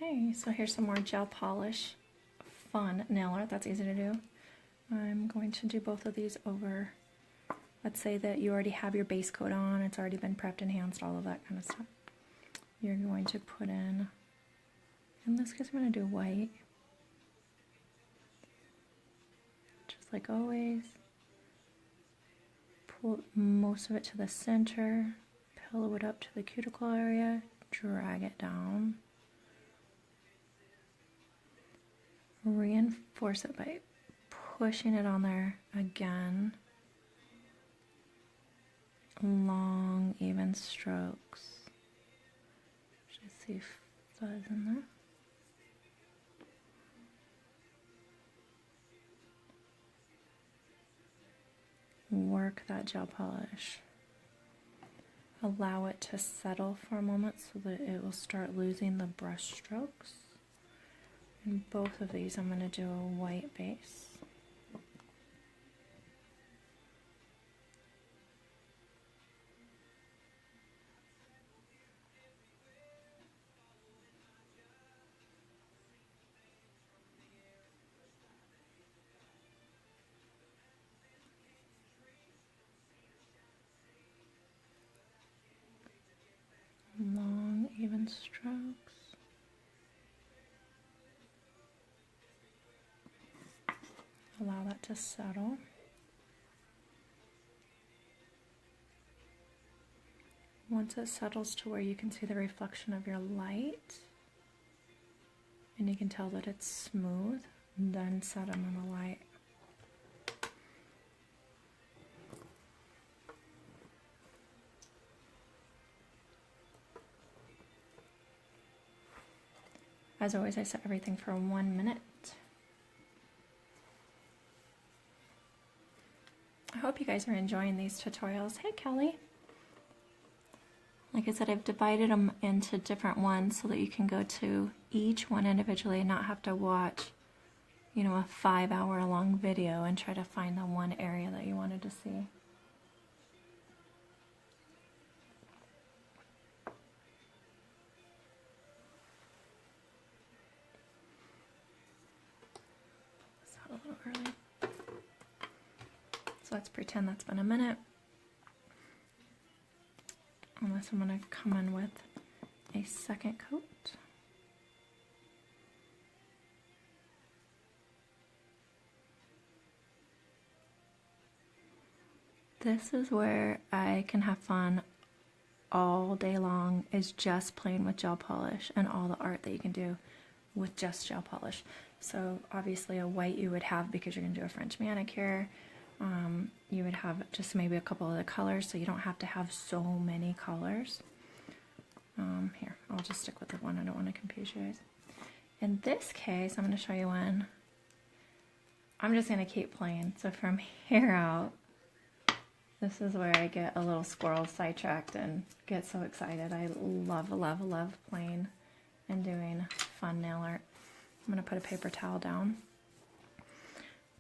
Okay, so here's some more gel polish fun nail art. That's easy to do. I'm going to do both of these over. Let's say that you already have your base coat on, it's already been prepped, enhanced, all of that kind of stuff. You're going to put in this case I'm going to do white. Just like always. Pull most of it to the center, pillow it up to the cuticle area, drag it down. Reinforce it by pushing it on there again. Long, even strokes. Just see fuzz in there. Work that gel polish. Allow it to settle for a moment so that it will start losing the brush strokes. In both of these, I'm going to do a white base. Long, even strokes. Allow that to settle. Once it settles to where you can see the reflection of your light, and you can tell that it's smooth, then set them in the light. As always, I set everything for 1 minute. I hope you guys are enjoying these tutorials. Hey, Kelly. Like I said, I've divided them into different ones so that you can go to each one individually and not have to watch, you know, a 5-hour long video and try to find the one area that you wanted to see. A little early. So let's pretend that's been a minute. Unless I'm going to come in with a second coat. This is where I can have fun all day long, is just playing with gel polish and all the art that you can do with just gel polish. So obviously a white you would have because you're going to do a French manicure. You would have just maybe a couple of the colors, so you don't have to have so many colors. Here, I'll just stick with the one. I don't want to confuse you guys. In this case, I'm going to show you one. I'm just going to keep playing. So from here out, this is where I get a little squirrel sidetracked and get so excited. I love, love, love playing and doing fun nail art. I'm going to put a paper towel down.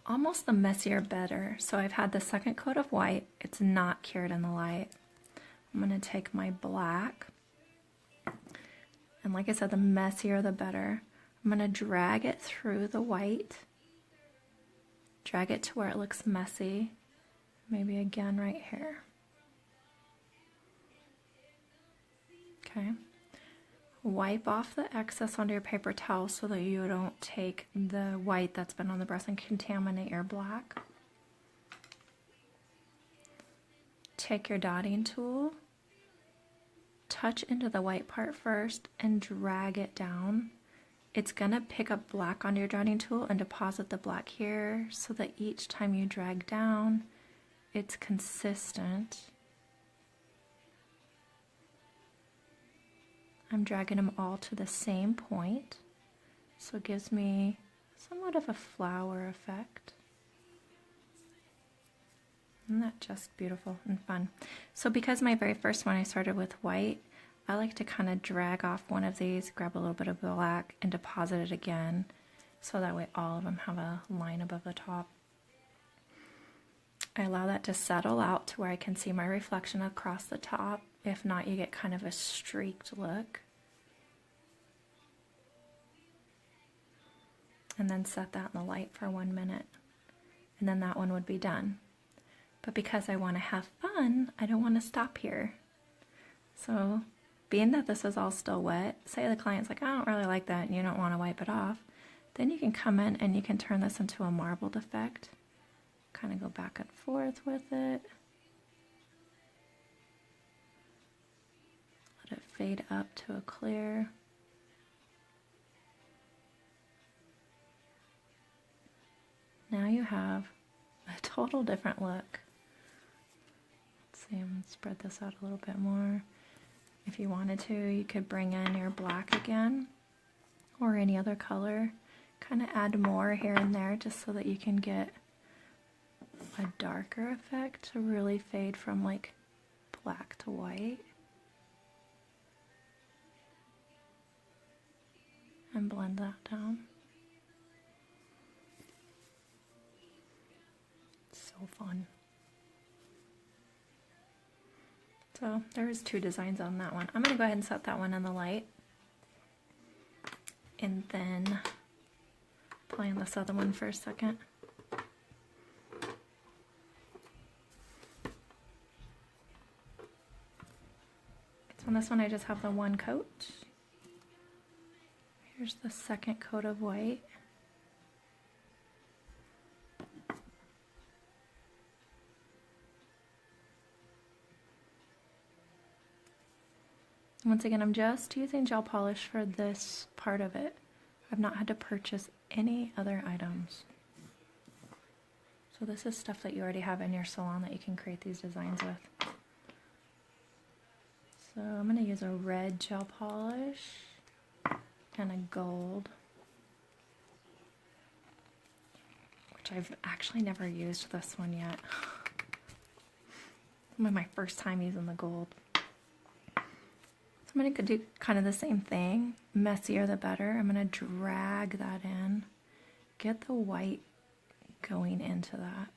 Almost the messier better. So I've had the second coat of white. It's not cured in the light. I'm going to take my black. And like I said, the messier the better. I'm going to drag it through the white. Drag it to where it looks messy. Maybe again right here. Okay. Wipe off the excess onto your paper towel so that you don't take the white that's been on the brush and contaminate your black. Take your dotting tool, touch into the white part first and drag it down. It's going to pick up black on your dotting tool and deposit the black here so that each time you drag down, it's consistent. I'm dragging them all to the same point, so it gives me somewhat of a flower effect. Isn't that just beautiful and fun? So because my very first one I started with white, I like to kind of drag off one of these, grab a little bit of black, and deposit it again, so that way all of them have a line above the top. I allow that to settle out to where I can see my reflection across the top. If not, you get kind of a streaked look. and then set that in the light for 1 minute. And then that one would be done. But because I want to have fun, I don't want to stop here. So being that this is all still wet, say the client's like, I don't really like that, and you don't want to wipe it off, then you can come in and you can turn this into a marbled effect. Kind of go back and forth with it. Let it fade up to a clear. Now you have a total different look. Let's see, I'm going to spread this out a little bit more. If you wanted to, you could bring in your black again, or any other color. Kind of add more here and there just so that you can get a darker effect to really fade from like black to white. And blend that down. So fun. So there's 2 designs on that one. I'm going to go ahead and set that one in the light. And then play on this other one for a second. So on this one I just have the 1 coat. Here's the second coat of white. Once again, I'm just using gel polish for this part of it. I've not had to purchase any other items. So this is stuff that you already have in your salon that you can create these designs with. So I'm going to use a red gel polish and a gold, which I've actually never used this one yet. This is my first time using the gold. I'm going to do kind of the same thing, messier the better. I'm going to drag that in, get the white going into that,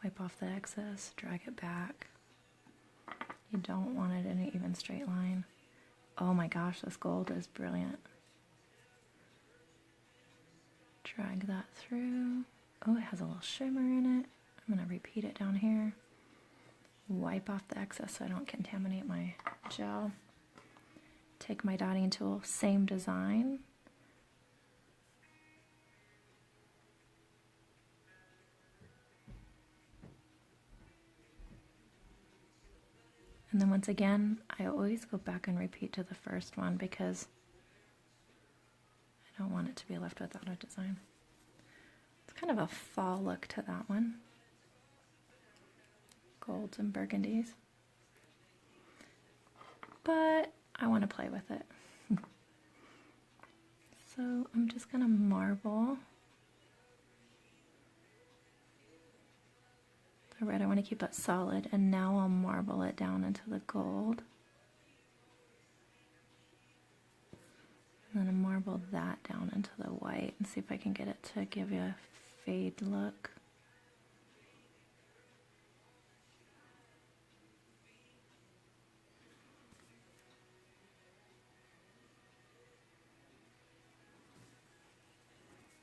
wipe off the excess, drag it back. You don't want it in an even straight line. Oh my gosh, this gold is brilliant. Drag that through. Oh, it has a little shimmer in it. I'm going to repeat it down here. Wipe off the excess so I don't contaminate my gel. Take my dotting tool, same design. And then once again, I always go back and repeat to the first one because I don't want it to be left without a design. It's kind of a fall look to that one. Golds and burgundies. But I want to play with it. So I'm just going to marble the red. I want to keep it solid, and now I'll marble it down into the gold. And then I'll marble that down into the white and see if I can get it to give you a fade look.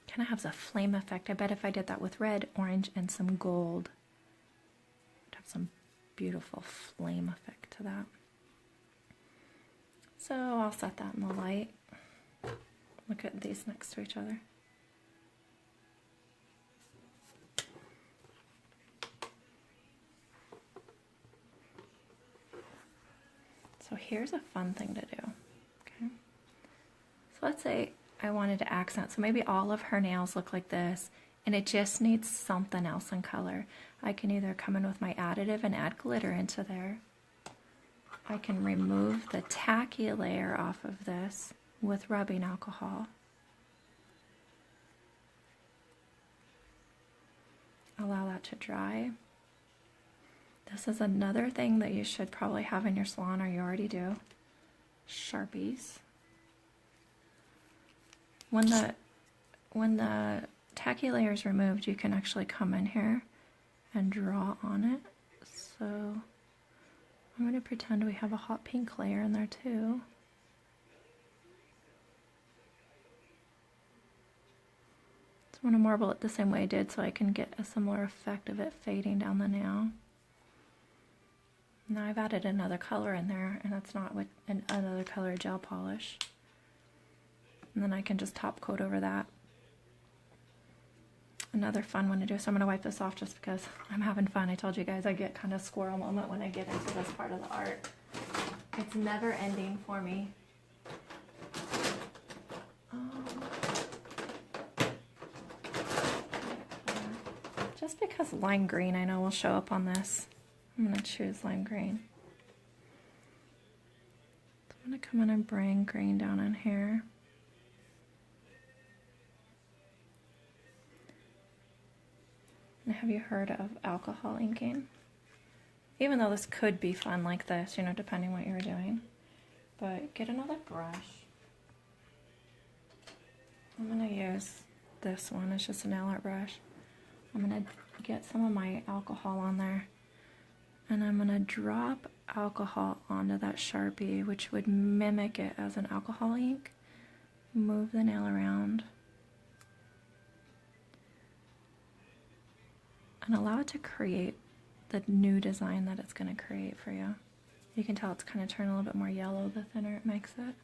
Kind of has a flame effect. I bet if I did that with red, orange, and some gold, it'd have some beautiful flame effect to that. So I'll set that in the light. Look at these next to each other. So here's a fun thing to do. Okay. So let's say I wanted to accent, so maybe all of her nails look like this, and it just needs something else in color. I can either come in with my additive and add glitter into there. I can remove the tacky layer off of this with rubbing alcohol. Allow that to dry. This is another thing that you should probably have in your salon, or you already do. Sharpies. When the tacky layer is removed, you can actually come in here and draw on it. So I'm going to pretend we have a hot pink layer in there too. So I'm going to marble it the same way I did so I can get a similar effect of it fading down the nail. Now I've added another color in there, and that's not with another color gel polish. And then I can just top coat over that. Another fun one to do, so I'm going to wipe this off just because I'm having fun. I told you guys I get kind of squirrel moment when I get into this part of the art. It's never ending for me. Just because lime green I know will show up on this, I'm going to choose lime green. So I'm going to come in and bring green down in here. And have you heard of alcohol inking? Even though this could be fun like this, you know, depending what you're doing. But get another brush. I'm going to use this one, it's just a nail art brush. I'm going to get some of my alcohol on there, and I'm going to drop alcohol onto that Sharpie, which would mimic it as an alcohol ink. Move the nail around and allow it to create the new design that it's going to create for you. You can tell it's kind of turning a little bit more yellow the thinner it makes it.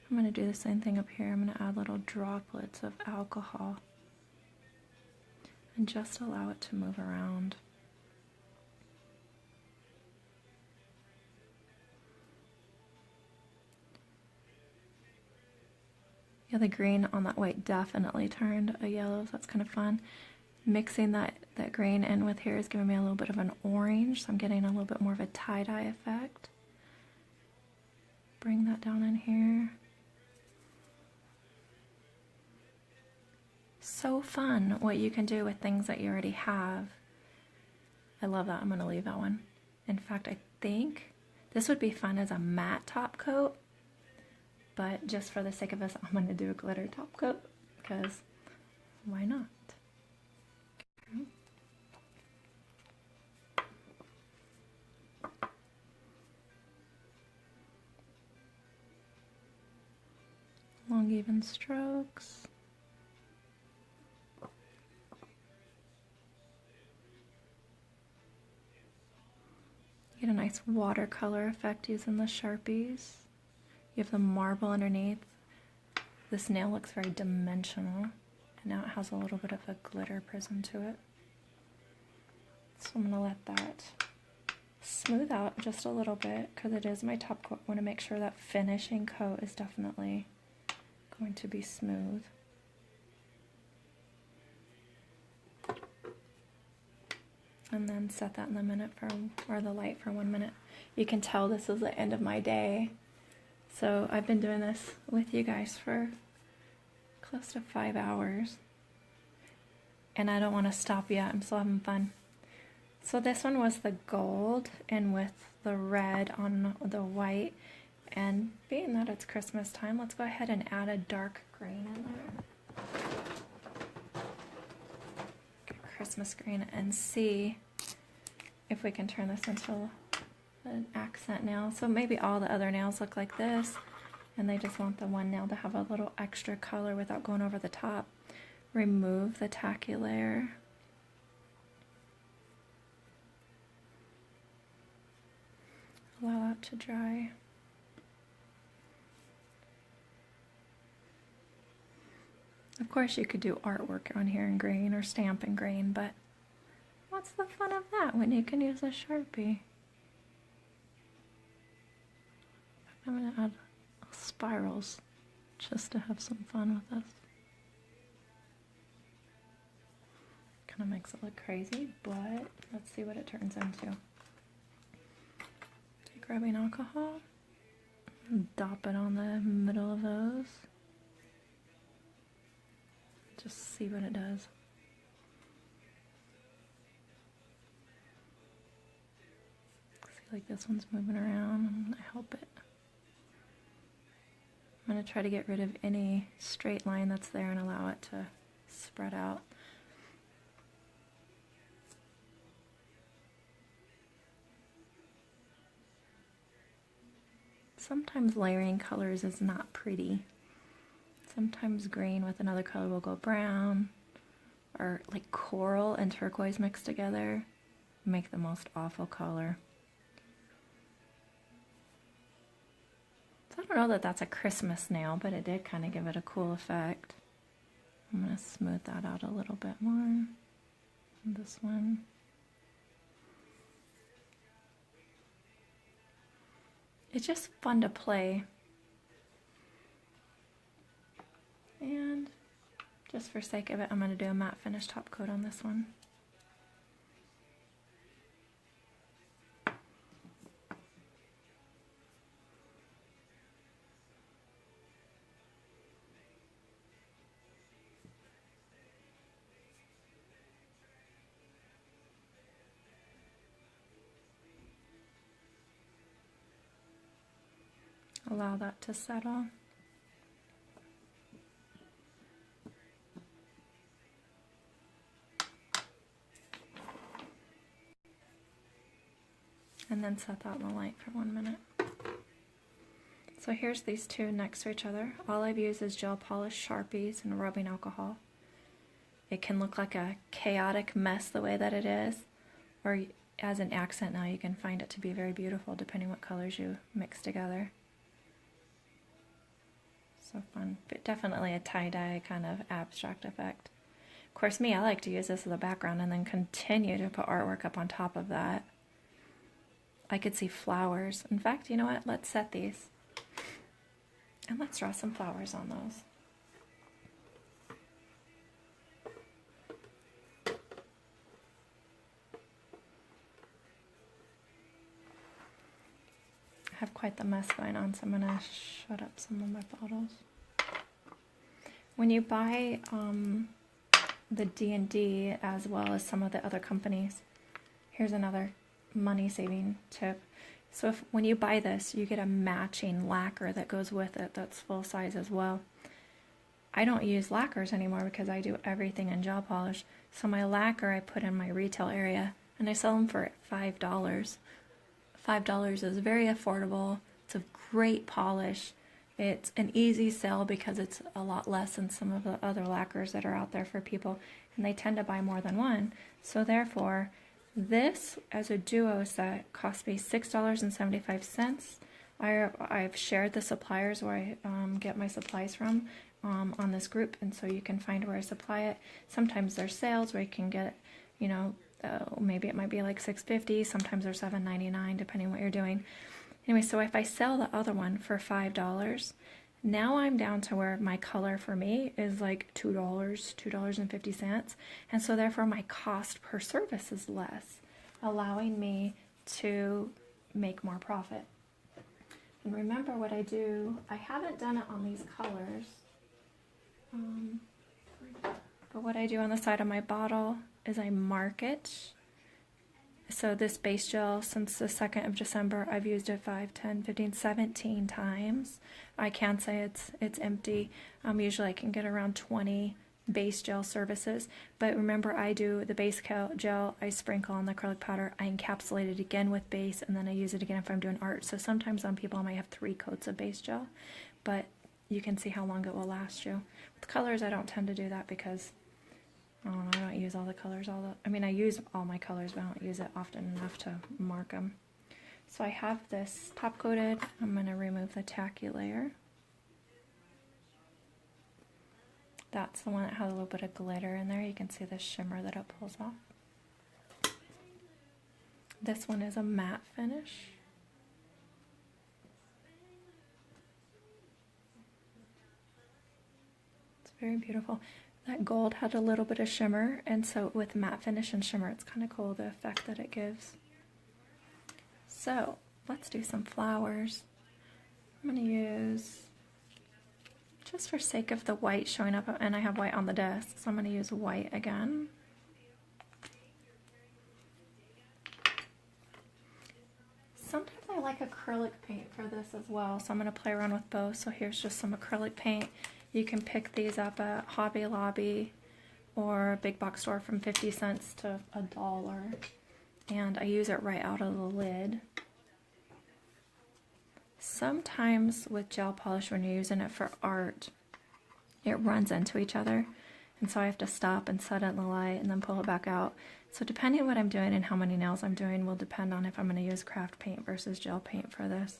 I'm going to do the same thing up here. I'm going to add little droplets of alcohol and just allow it to move around. Yeah, the green on that white definitely turned a yellow, so that's kind of fun. Mixing that green in with here is giving me a little bit of an orange, so I'm getting a little bit more of a tie-dye effect. Bring that down in here. So fun what you can do with things that you already have. I love that. I'm going to leave that one. In fact, I think this would be fun as a matte top coat, but just for the sake of this, I'm going to do a glitter top coat because why not? Okay. Long even strokes. Get a nice watercolor effect using the Sharpies. You have the marble underneath. This nail looks very dimensional, and now it has a little bit of a glitter prism to it. So I'm going to let that smooth out just a little bit because it is my top coat. I want to make sure that finishing coat is definitely going to be smooth. And then set that in the minute or the light for 1 minute. You can tell this is the end of my day. So I've been doing this with you guys for close to 5 hours. And I don't want to stop yet. I'm still having fun. So this one was the gold and with the red on the white. And being that it's Christmas time, let's go ahead and add a dark green in there. Christmas green and see if we can turn this into an accent nail. So maybe all the other nails look like this and they just want the one nail to have a little extra color without going over the top. Remove the tacky layer. Allow that to dry. Of course you could do artwork on here in green or stamp in green, but what's the fun of that when you can use a Sharpie? I'm going to add spirals just to have some fun with this. Kind of makes it look crazy, but let's see what it turns into. Take rubbing alcohol, dop it on the middle of those. Just see what it does. See, like this one's moving around and I help it. I'm going to try to get rid of any straight line that's there and allow it to spread out. Sometimes layering colors is not pretty. Sometimes green with another color will go brown, or like coral and turquoise mixed together make the most awful color. So I don't know that that's a Christmas nail, but it did kind of give it a cool effect. I'm going to smooth that out a little bit more. This one. It's just fun to play. And just for sake of it, I'm going to do a matte finish top coat on this one. Allow that to settle. And then set that in the light for 1 minute. So here's these two next to each other. All I've used is gel polish, Sharpies, and rubbing alcohol. It can look like a chaotic mess the way that it is, or as an accent now you can find it to be very beautiful depending what colors you mix together. So fun, but definitely a tie-dye kind of abstract effect. Of course, I like to use this as a background and then continue to put artwork up on top of that. I could see flowers. In fact, you know what? Let's set these. And let's draw some flowers on those. I have quite the mess going on, so I'm going to shut up some of my bottles. When you buy the D&D as well as some of the other companies, here's another money-saving tip. So when you buy this, you get a matching lacquer that goes with it that's full size as well. I don't use lacquers anymore because I do everything in gel polish. So my lacquer I put in my retail area, and I sell them for $5. $5 is very affordable. It's a great polish. It's an easy sell because it's a lot less than some of the other lacquers that are out there for people, and they tend to buy more than one. So therefore, this as a duo set cost me $6.75. I've shared the suppliers where I get my supplies from on this group, and so you can find where I supply it. Sometimes there's sales where you can get, you know, maybe it might be like $6.50. Sometimes they're $7.99 depending on what you're doing. Anyway, so if I sell the other one for $5, now I'm down to where my color for me is like $2, $2.50. And so therefore my cost per service is less, allowing me to make more profit. And remember what I do, I haven't done it on these colors, but what I do on the side of my bottle is I mark it. So this base gel, since the 2nd of December, I've used it 5, 10, 15, 17 times. I can say it's empty. Usually I can get around 20 base gel services. But remember, I do the base gel, I sprinkle on the acrylic powder, I encapsulate it again with base, and then I use it again if I'm doing art. So sometimes on people I might have 3 coats of base gel, but you can see how long it will last you. With colors, I don't tend to do that because I don't use all the colors. I mean, I use all my colors, but I don't use it often enough to mark them. So I have this top coated. I'm going to remove the tacky layer. That's the one that has a little bit of glitter in there. You can see the shimmer that it pulls off. This one is a matte finish. It's very beautiful. That gold had a little bit of shimmer, and so with matte finish and shimmer, it's kind of cool the effect that it gives. So let's do some flowers. I'm going to use, just for sake of the white showing up, and I have white on the desk, so I'm going to use white again. Sometimes I like acrylic paint for this as well, so I'm going to play around with both. So here's just some acrylic paint. You can pick these up at Hobby Lobby or a big box store from 50 cents to $1. And I use it right out of the lid. Sometimes with gel polish, when you're using it for art, it runs into each other. And so I have to stop and set it in the light and then pull it back out. So depending on what I'm doing and how many nails I'm doing will depend on if I'm going to use craft paint versus gel paint for this.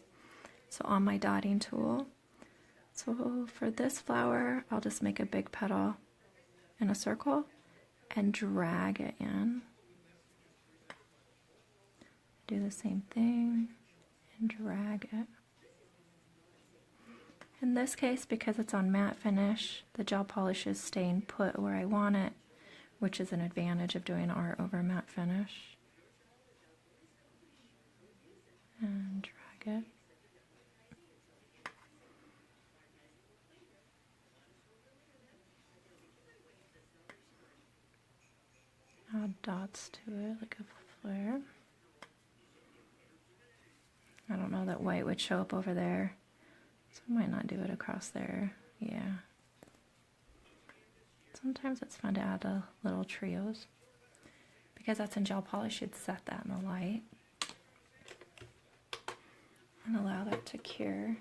So on my dotting tool, so for this flower, I'll just make a big petal in a circle and drag it in. Do the same thing and drag it. In this case, because it's on matte finish, the gel polish is staying put where I want it, which is an advantage of doing art over matte finish. And drag it. Add dots to it like a flare. I don't know that white would show up over there, so I might not do it across there. Yeah. Sometimes it's fun to add a little trios. Because that's in gel polish, you'd set that in the light and allow that to cure.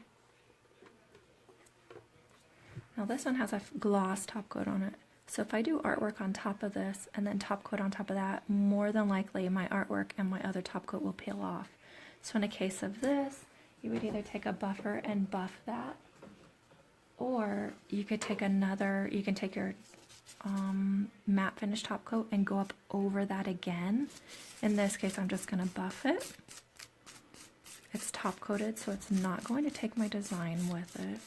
Now this one has a gloss top coat on it. So if I do artwork on top of this and then top coat on top of that, more than likely my artwork and my other top coat will peel off. So in a case of this, you would either take a buffer and buff that, or you could take you can take your matte finish top coat and go up over that again. In this case, I'm just going to buff it. It's top coated, so it's not going to take my design with it.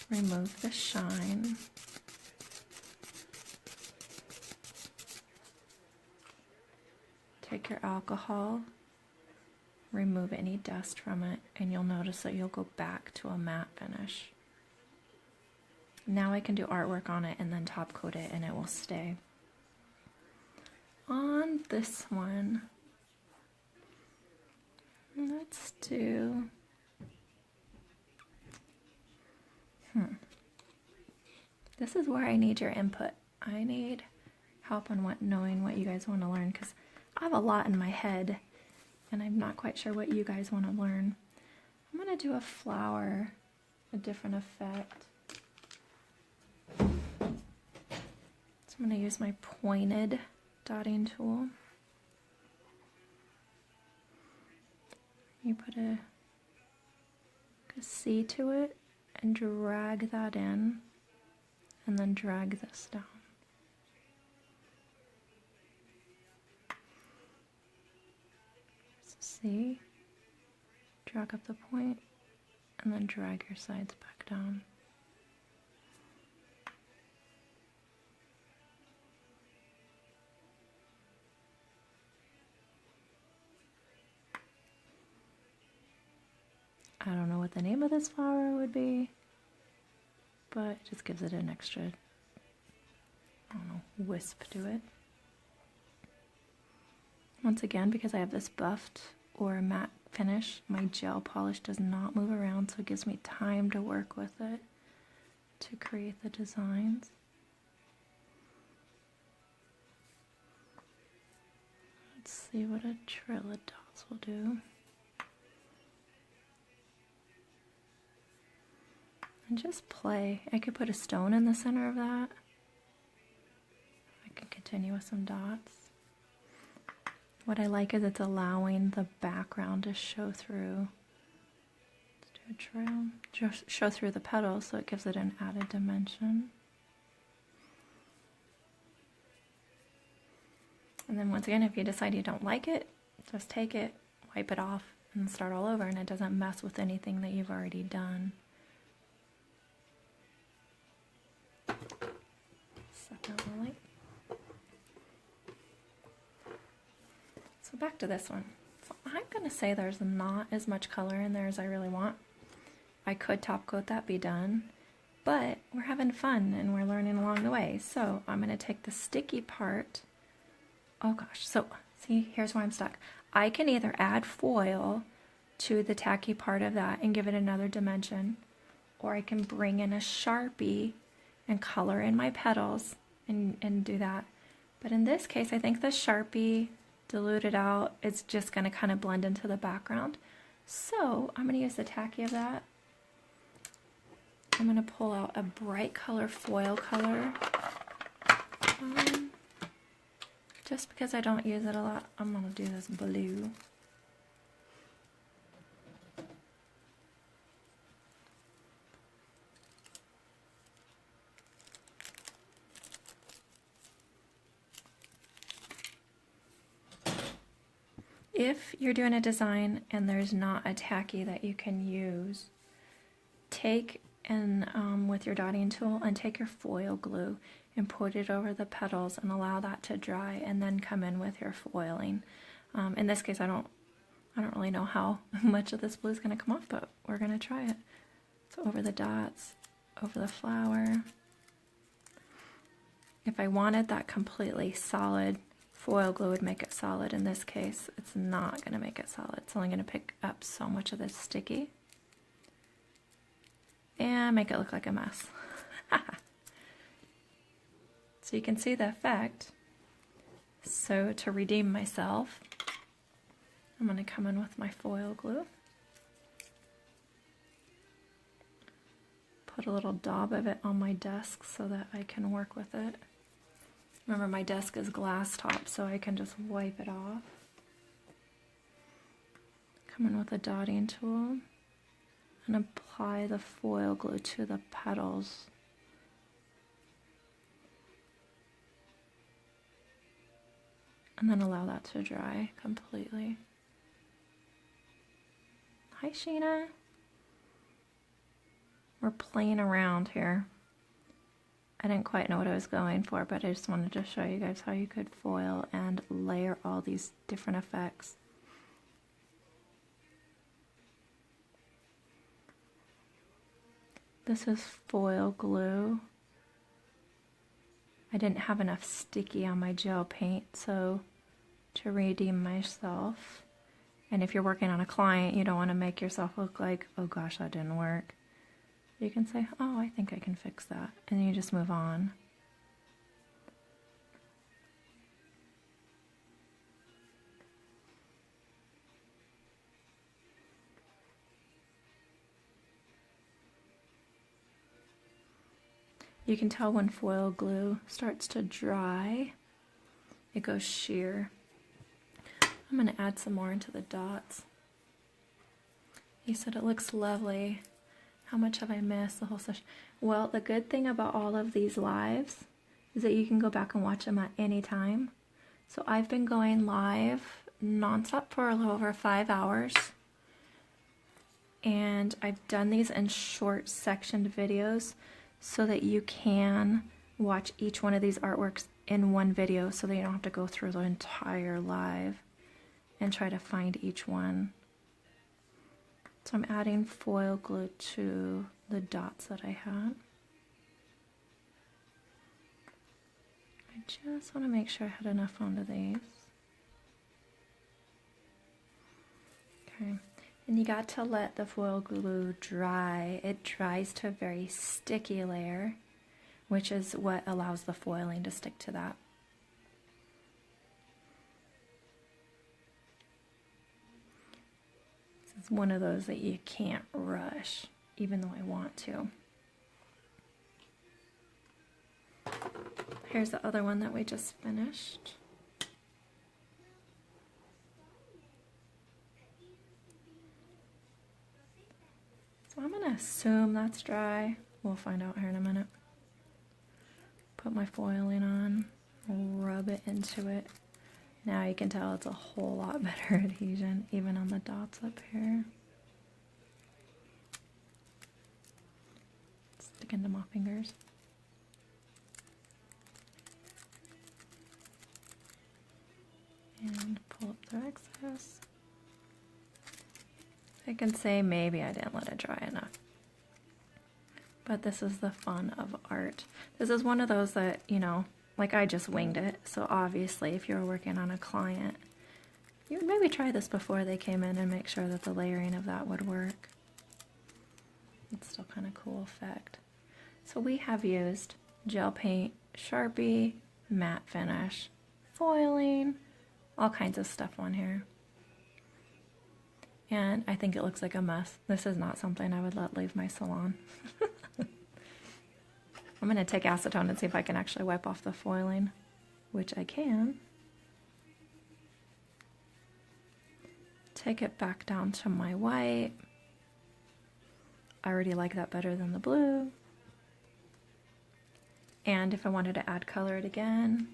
Remove the shine. Take your alcohol, remove any dust from it, and you'll notice that you'll go back to a matte finish. Now I can do artwork on it and then top coat it and it will stay. On this one, let's do, this is where I need your input. I need help on knowing what you guys want to learn, because I have a lot in my head and I'm not quite sure what you guys want to learn. I'm going to do a flower, a different effect. So I'm going to use my pointed dotting tool. You put a C to it and drag that in, and then drag this down. See, drag up the point and then drag your sides back down. I don't know what the name of this flower would be, but it just gives it an extra, I don't know, wisp to it. Once again, because I have this buffed or matte finish, my gel polish does not move around, so it gives me time to work with it to create the designs. Let's see what a trail of dots will do. And just play. I could put a stone in the center of that. I can continue with some dots. What I like is it's allowing the background to show through. Let's do a trail. Show through the petals, so it gives it an added dimension. And then once again, if you decide you don't like it, just take it, wipe it off, and start all over, and it doesn't mess with anything that you've already done. Set that light. So back to this one. So I'm going to say there's not as much color in there as I really want. I could top coat that, be done, but we're having fun and we're learning along the way. So I'm going to take the sticky part. Oh gosh, so see, here's where I'm stuck. I can either add foil to the tacky part of that and give it another dimension, or I can bring in a Sharpie and color in my petals and do that. But in this case, I think the Sharpie diluted out is just going to kind of blend into the background. So I'm going to use the tacky of that I'm going to pull out a bright color foil color. Just because I don't use it a lot, I'm going to do this blue. If you're doing a design and there's not a tacky that you can use, take and with your dotting tool and take your foil glue and put it over the petals and allow that to dry, and then come in with your foiling. In this case, I don't really know how much of this blue is going to come off, but we're going to try it. So over the dots, over the flower. If I wanted that completely solid, foil glue would make it solid. In this case, it's not going to make it solid. It's only going to pick up so much of this sticky and make it look like a mess. So you can see the effect. So to redeem myself, I'm going to come in with my foil glue. Put a little dab of it on my desk so that I can work with it. Remember, my desk is glass top, so I can just wipe it off. Come in with a dotting tool and apply the foil glue to the petals. And then allow that to dry completely. Hi, Sheena. We're playing around here. I didn't quite know what I was going for, but I just wanted to show you guys how you could foil and layer all these different effects. This is foil glue. I didn't have enough sticky on my gel paint, so to redeem myself, and if you're working on a client, you don't want to make yourself look like, oh gosh, that didn't work. You can say, oh, I think I can fix that, and then you just move on. You can tell when foil glue starts to dry, it goes sheer. I'm going to add some more into the dots. You said it looks lovely. How much have I missed the whole session? Well, the good thing about all of these lives is that you can go back and watch them at any time. So I've been going live nonstop for a little over 5 hours. And I've done these in short sectioned videos so that you can watch each one of these artworks in one video so that you don't have to go through the entire live and try to find each one. So I'm adding foil glue to the dots that I had. I just want to make sure I had enough onto these. Okay, and you got to let the foil glue dry. It dries to a very sticky layer, which is what allows the foiling to stick to that. It's one of those that you can't rush, even though I want to. Here's the other one that we just finished. So I'm going to assume that's dry. We'll find out here in a minute. Put my foiling on, rub it into it. Now you can tell it's a whole lot better adhesion, even on the dots up here. Stick into my fingers. And pull up the excess. I can say maybe I didn't let it dry enough. But this is the fun of art. This is one of those that, you know, like I just winged it. So obviously if you're working on a client, you would maybe try this before they came in and make sure that the layering of that would work. It's still kind of cool effect. So we have used gel paint, Sharpie, matte finish, foiling, all kinds of stuff on here. And I think it looks like a mess. This is not something I would let leave my salon. I'm going to take acetone and see if I can actually wipe off the foiling, which I can. Take it back down to my white. I already like that better than the blue. And if I wanted to add color it again,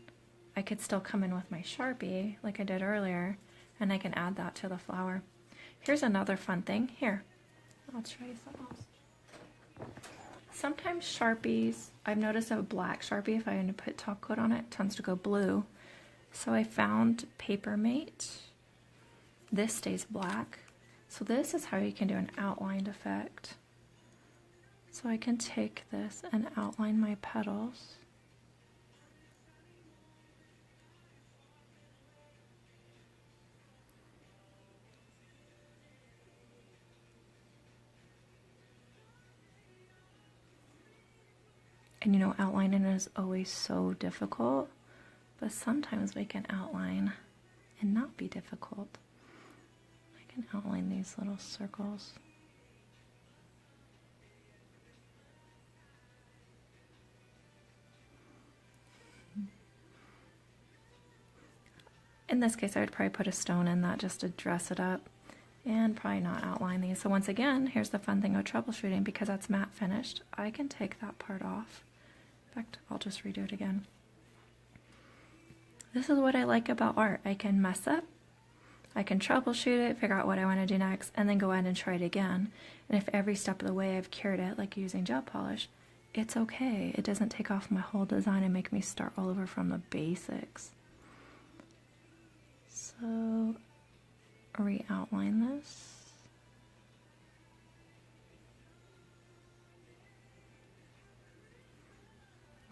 I could still come in with my Sharpie like I did earlier, and I can add that to the flower. Here's another fun thing. Here, I'll show you something else. Sometimes Sharpies, I've noticed a black Sharpie, if I want to put top coat on it, it tends to go blue. So I found Paper Mate. This stays black. So this is how you can do an outlined effect. So I can take this and outline my petals. And you know, outlining is always so difficult, but sometimes we can outline and not be difficult. I can outline these little circles. In this case, I would probably put a stone in that just to dress it up and probably not outline these. So once again, here's the fun thing of troubleshooting. Because that's matte finished, I can take that part off. In fact, I'll just redo it again. This is what I like about art. I can mess up, I can troubleshoot it, figure out what I want to do next, and then go ahead and try it again. And if every step of the way I've cured it, like using gel polish, it's okay. It doesn't take off my whole design and make me start all over from the basics. So, re-outline this.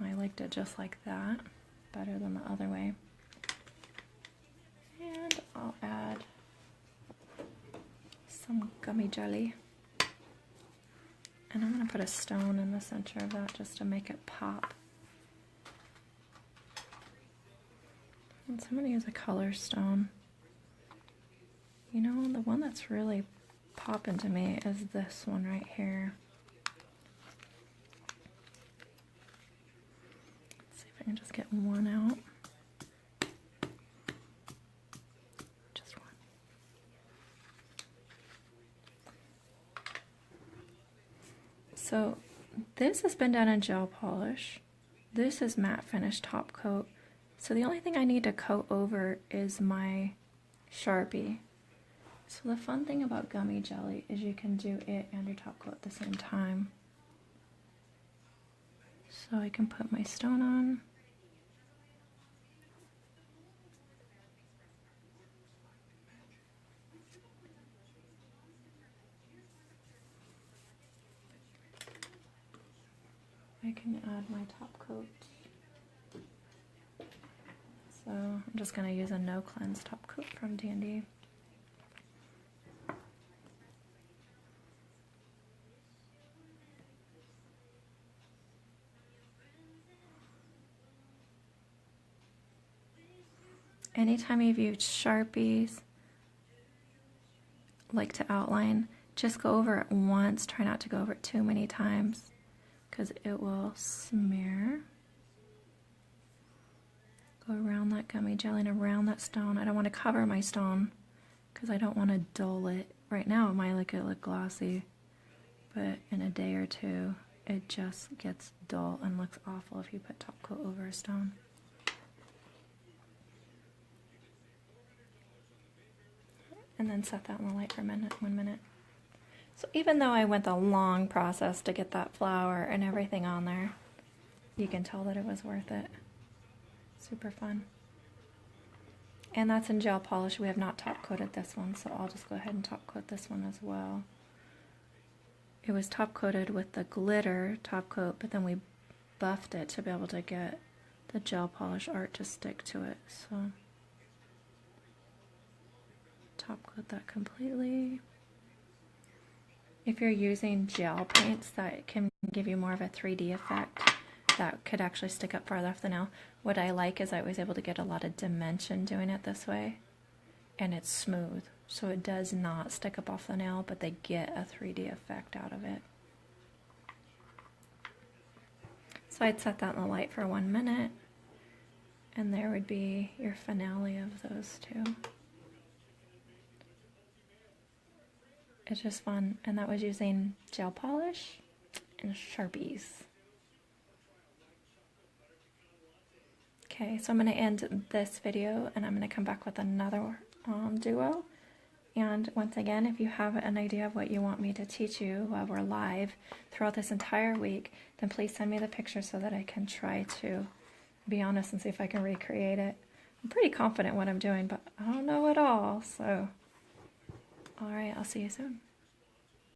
I liked it just like that, better than the other way. And I'll add some gummy jelly. And I'm going to put a stone in the center of that just to make it pop. And so I'm going to use a color stone. You know, the one that's really popping to me is this one right here. I can just get one out. Just one. So this has been done in gel polish. This is matte finish top coat. So the only thing I need to coat over is my Sharpie. So the fun thing about gummy jelly is you can do it and your top coat at the same time. So I can put my stone on. I can add my top coat. So I'm just going to use a no cleanse top coat from D&D. Anytime you've used Sharpies, like to outline, just go over it once. Try not to go over it too many times because it will smear. Go around that gummy jelly and around that stone. I don't want to cover my stone because I don't want to dull it. Right now it might look glossy, but in a day or two it just gets dull and looks awful if you put top coat over a stone. And then set that in the light for 1 minute. So even though I went the long process to get that flower and everything on there, you can tell that it was worth it. Super fun. And that's in gel polish. We have not top coated this one, so I'll just go ahead and top coat this one as well. It was top coated with the glitter top coat, but then we buffed it to be able to get the gel polish art to stick to it. So top coat that completely. If you're using gel paints, that can give you more of a 3D effect that could actually stick up farther off the nail. What I like is I was able to get a lot of dimension doing it this way, and it's smooth, so it does not stick up off the nail, but they get a 3D effect out of it. So I'd set that in the light for 1 minute, and there would be your finale of those two. It's just fun, and that was using gel polish and Sharpies. Okay, so I'm going to end this video, and I'm going to come back with another duo. And once again, if you have an idea of what you want me to teach you while we're live throughout this entire week, then please send me the picture so that I can try to be honest and see if I can recreate it. I'm pretty confident what I'm doing, but I don't know it all, so... Alright, I'll see you soon.